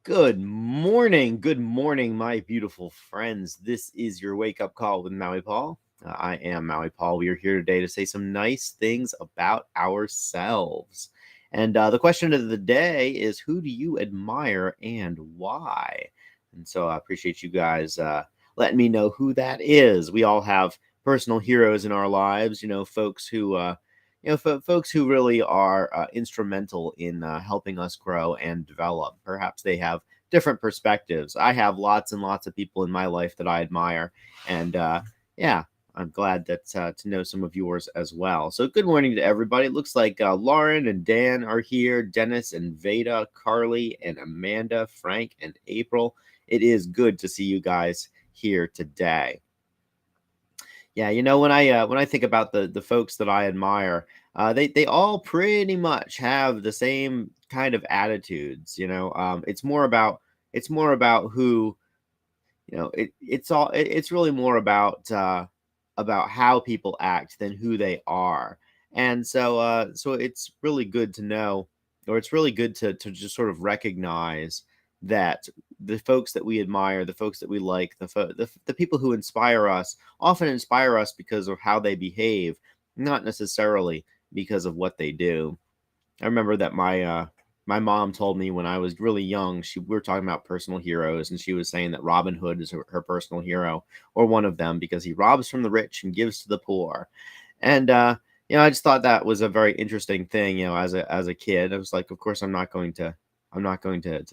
Good morning. Good morning, my beautiful friends. This is your wake up call with Maui Paul. I am Maui Paul. We are here today to say some nice things about ourselves. And the question of the day is, who do you admire and why? And so I appreciate you guys letting me know who that is. We all have personal heroes in our lives, folks who folks who really are instrumental in helping us grow and develop. Perhaps they have different perspectives. I have lots and lots of people in my life that I admire, and yeah, I'm glad that to know some of yours as well. So, good morning to everybody. It looks like Lauren and Dan are here, Dennis and Veda, Carly and Amanda, Frank and April. It is good to see you guys here today. Yeah, when I think about the folks that I admire, they all pretty much have the same kind of attitudes. It's more about who it's really more about how people act than who they are. And so it's really good to know, or it's really good to just sort of recognize that the folks that we admire, the folks that we like, the people who inspire us often inspire us because of how they behave, not necessarily because of what they do. I remember that my mom told me when I was really young, we were talking about personal heroes, and she was saying that Robin Hood is her personal hero, or one of them, because he robs from the rich and gives to the poor. And I just thought that was a very interesting thing. As a kid, I was like, of course, I'm not going to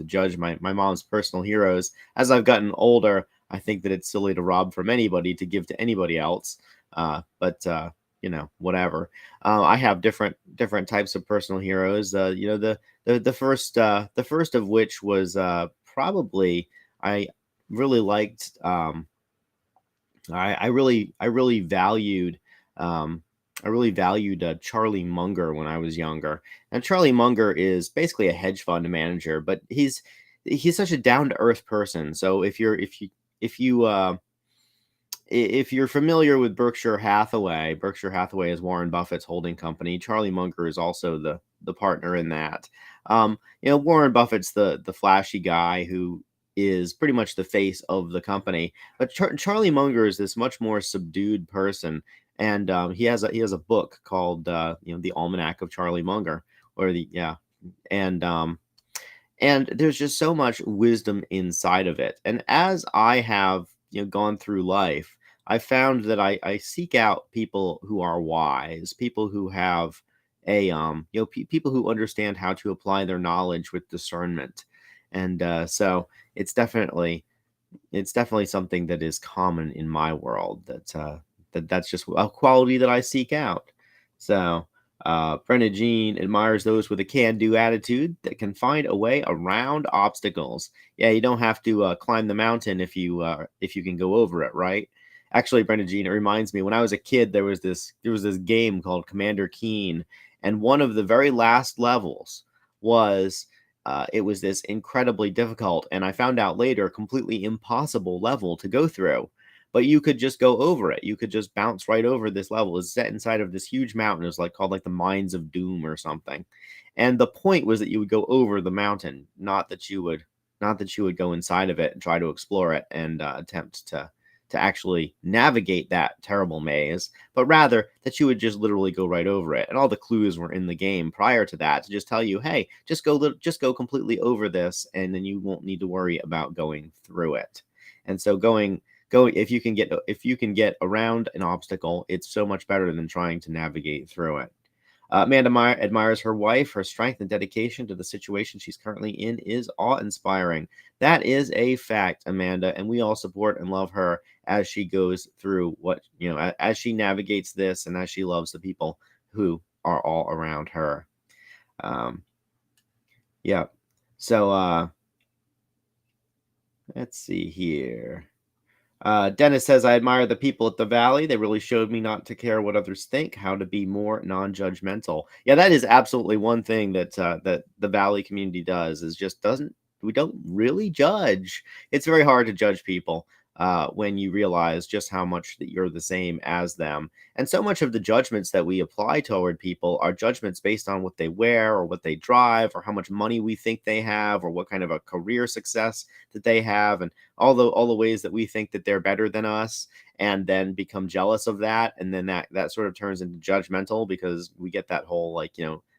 judge my mom's personal heroes. As I've gotten older, I think that it's silly to rob from anybody to give to anybody else. But whatever. I have different types of personal heroes. The first of which was probably I really liked. I really valued um, Charlie Munger when I was younger. And Charlie Munger is basically a hedge fund manager, but he's such a down to earth person. So if you if you're familiar with Berkshire Hathaway is Warren Buffett's holding company. Charlie Munger is also the partner in that. Warren Buffett's the flashy guy who is pretty much the face of the company, but Charlie Munger is this much more subdued person, and he has a book called the Almanac of Charlie Munger, or the yeah, and there's just so much wisdom inside of it. And as I have gone through life, I found that I seek out people who are wise, people who have people who understand how to apply their knowledge with discernment. And so it's definitely something that is common in my world. That's just a quality that I seek out. So Brenna Jean admires those with a can-do attitude that can find a way around obstacles. Yeah, you don't have to climb the mountain if you can go over it, right? Actually, Brenna Jean, it reminds me when I was a kid, there was this game called Commander Keen, and one of the very last levels was it was this incredibly difficult, and I found out later, completely impossible level to go through. But you could just go over it. You could just bounce right over this level. It's set inside of this huge mountain. It was called the Mines of Doom or something. And the point was that you would go over the mountain, not that you would go inside of it and try to explore it and attempt to actually navigate that terrible maze, but rather that you would just literally go right over it. And all the clues were in the game prior to that to just tell you, hey, just go completely over this, and then you won't need to worry about going through it. And so going if you can get around an obstacle, it's so much better than trying to navigate through it. Amanda admires her wife. Her strength and dedication to the situation she's currently in is awe-inspiring. That is a fact, Amanda, and we all support and love her as she goes through as she navigates this, and as she loves the people who are all around her. Um, yeah. So let's see here. Dennis says, I admire the people at the Valley. They really showed me not to care what others think, how to be more non-judgmental. Yeah, that is absolutely one thing that the Valley community does, is just doesn't we don't really judge. It's very hard to judge people when you realize just how much that you're the same as them. And so much of the judgments that we apply toward people are judgments based on what they wear or what they drive or how much money we think they have or what kind of a career success that they have, and all the ways that we think that they're better than us, and then become jealous of that, and then that sort of turns into judgmental because we get that whole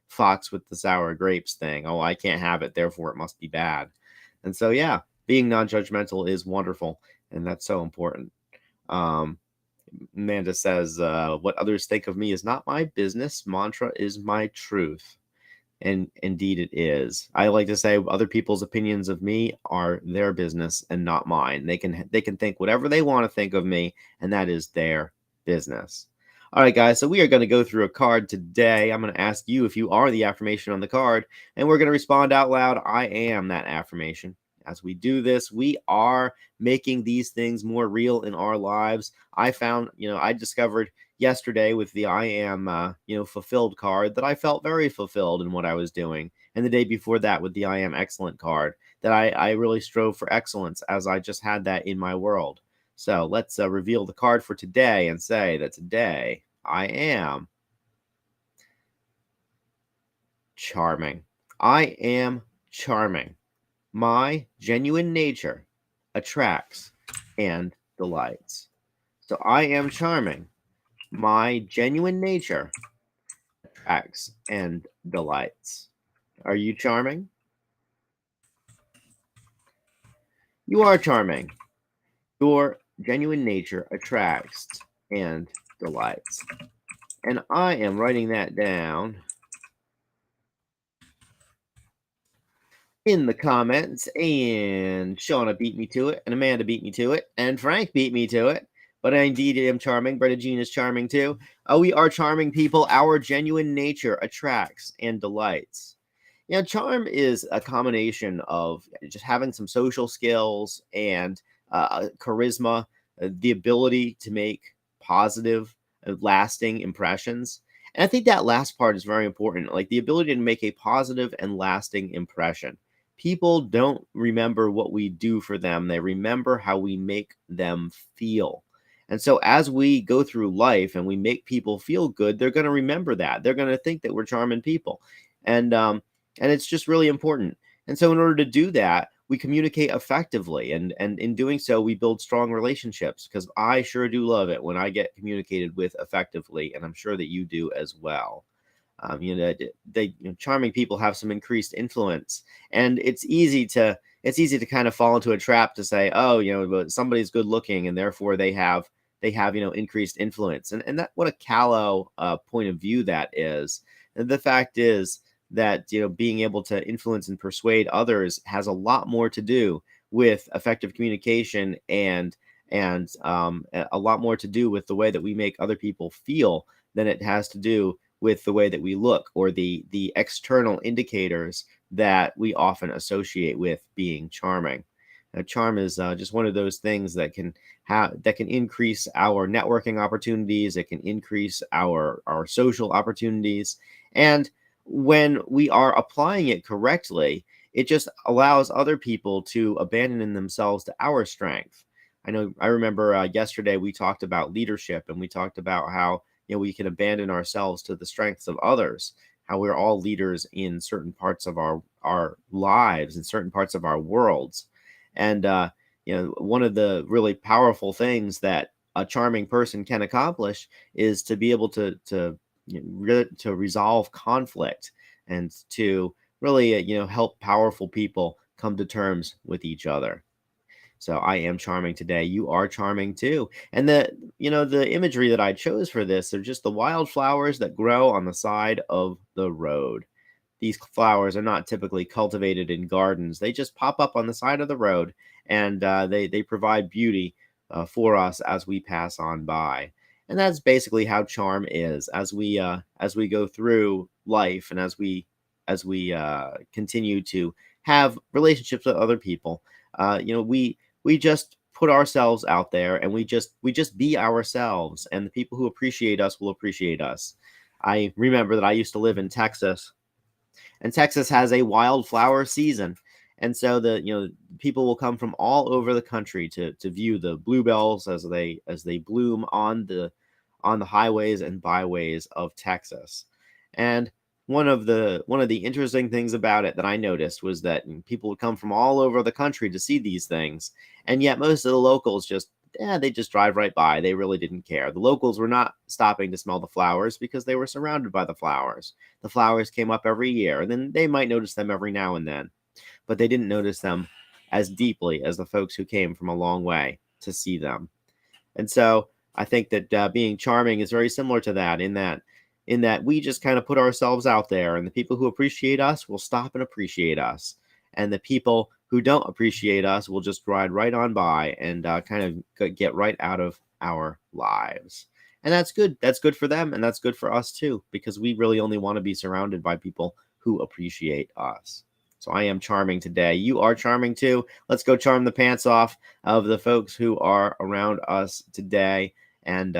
fox with the sour grapes thing. Oh, I can't have it, therefore it must be bad. And so yeah, being non-judgmental is wonderful, and that's so important. um Amanda says, what others think of me is not my business. Mantra is my truth. And indeed it is. I like to say other people's opinions of me are their business and not mine. They can think whatever they want to think of me, and that is their business. All right, guys. So we are going to go through a card today. I'm going to ask you if you are the affirmation on the card, and we're going to respond out loud. I am that affirmation. As we do this, we are making these things more real in our lives. I discovered yesterday with the I am fulfilled card that I felt very fulfilled in what I was doing, and the day before that with the I am excellent card that I really strove for excellence as I just had that in my world. So let's reveal the card for today and say that today I am charming. I am charming. My genuine nature attracts and delights. So I am charming. My genuine nature attracts and delights. Are you charming? You are charming. Your genuine nature attracts and delights. And I am writing that down in the comments. And Shauna beat me to it, and Amanda beat me to it, and Frank beat me to it. But I indeed am charming. Brenda Jean is charming too. We are charming people. Our genuine nature attracts and delights. Charm is a combination of just having some social skills and charisma, the ability to make positive, lasting impressions. And I think that last part is very important, like the ability to make a positive and lasting impression. People don't remember what we do for them, they remember how we make them feel. And so as we go through life and we make people feel good, they're going to remember that. They're going to think that we're charming people. And it's just really important. And so in order to do that, we communicate effectively, and in doing so, we build strong relationships, because I sure do love it when I get communicated with effectively, and I'm sure that you do as well. Charming people have some increased influence, and it's easy to kind of fall into a trap to say, oh, but somebody's good looking and therefore they have increased influence, and that, what a callow point of view that is. And the fact is that being able to influence and persuade others has a lot more to do with effective communication, and a lot more to do with the way that we make other people feel than it has to do with the way that we look, or the external indicators that we often associate with being charming. Charm is just one of those things that can increase our networking opportunities. It can increase our social opportunities, and when we are applying it correctly, it just allows other people to abandon in themselves to our strength. I remember yesterday we talked about leadership, and we talked about how we can abandon ourselves to the strengths of others, how we're all leaders in certain parts of our lives, in certain parts of our worlds. And one of the really powerful things that a charming person can accomplish is to be able to resolve conflict, and to really help powerful people come to terms with each other. So I am charming today. You are charming too. And the imagery that I chose for this are just the wildflowers that grow on the side of the road. These flowers are not typically cultivated in gardens. They just pop up on the side of the road, and they provide beauty for us as we pass on by. And that's basically how charm is. As we go through life, and as we continue to have relationships with other people, we just put ourselves out there, and we just be ourselves, and the people who appreciate us will appreciate us. I remember that I used to live in Texas, and Texas has a wildflower season. And so the people will come from all over the country to view the bluebells as they bloom on the highways and byways of Texas. And one of the interesting things about it that I noticed was that people would come from all over the country to see these things, and yet most of the locals they just drive right by. They really didn't care. The locals were not stopping to smell the flowers because they were surrounded by the flowers. The flowers came up every year, and then they might notice them every now and then, but they didn't notice them as deeply as the folks who came from a long way to see them. And so I think that being charming is very similar to that, in that we just kind of put ourselves out there, and the people who appreciate us will stop and appreciate us, and the people who don't appreciate us will just ride right on by, and kind of get right out of our lives. And that's good. That's good for them, and that's good for us too, because we really only want to be surrounded by people who appreciate us. So I am charming today. You are charming too. Let's go charm the pants off of the folks who are around us today. And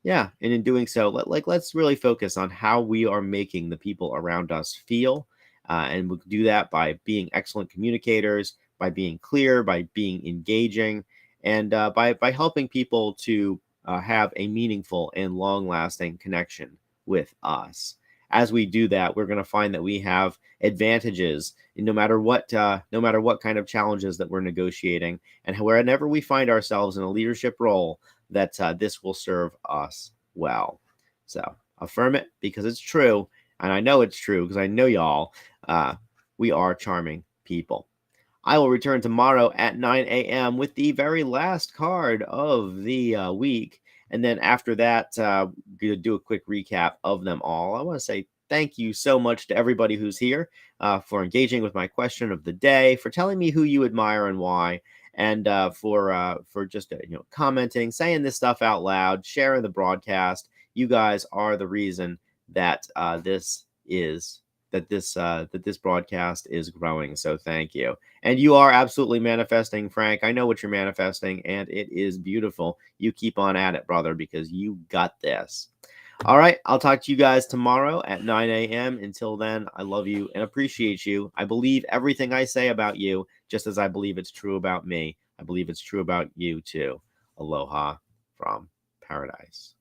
yeah, and in doing so, let's really focus on how we are making the people around us feel. And we'll do that by being excellent communicators, by being clear, by being engaging, and by helping people to have a meaningful and long-lasting connection with us. As we do that, we're going to find that we have advantages no matter what kind of challenges that we're negotiating, and wherever we find ourselves in a leadership role, that this will serve us well. So affirm it, because it's true, and I know it's true because I know y'all. We are charming people. I will return tomorrow at 9 a.m. with the very last card of the week. And then after that, going to do a quick recap of them all. I want to say thank you so much to everybody who's here, for engaging with my question of the day, for telling me who you admire and why, and for just commenting, saying this stuff out loud, sharing the broadcast. You guys are the reason that this broadcast is growing. So thank you. And you are absolutely manifesting, Frank. I know what you're manifesting, and it is beautiful. You keep on at it, brother, because you got this. All right, I'll talk to you guys tomorrow at 9 a.m. Until then, I love you and appreciate you. I believe everything I say about you, just as I believe it's true about me. I believe it's true about you too. Aloha from paradise.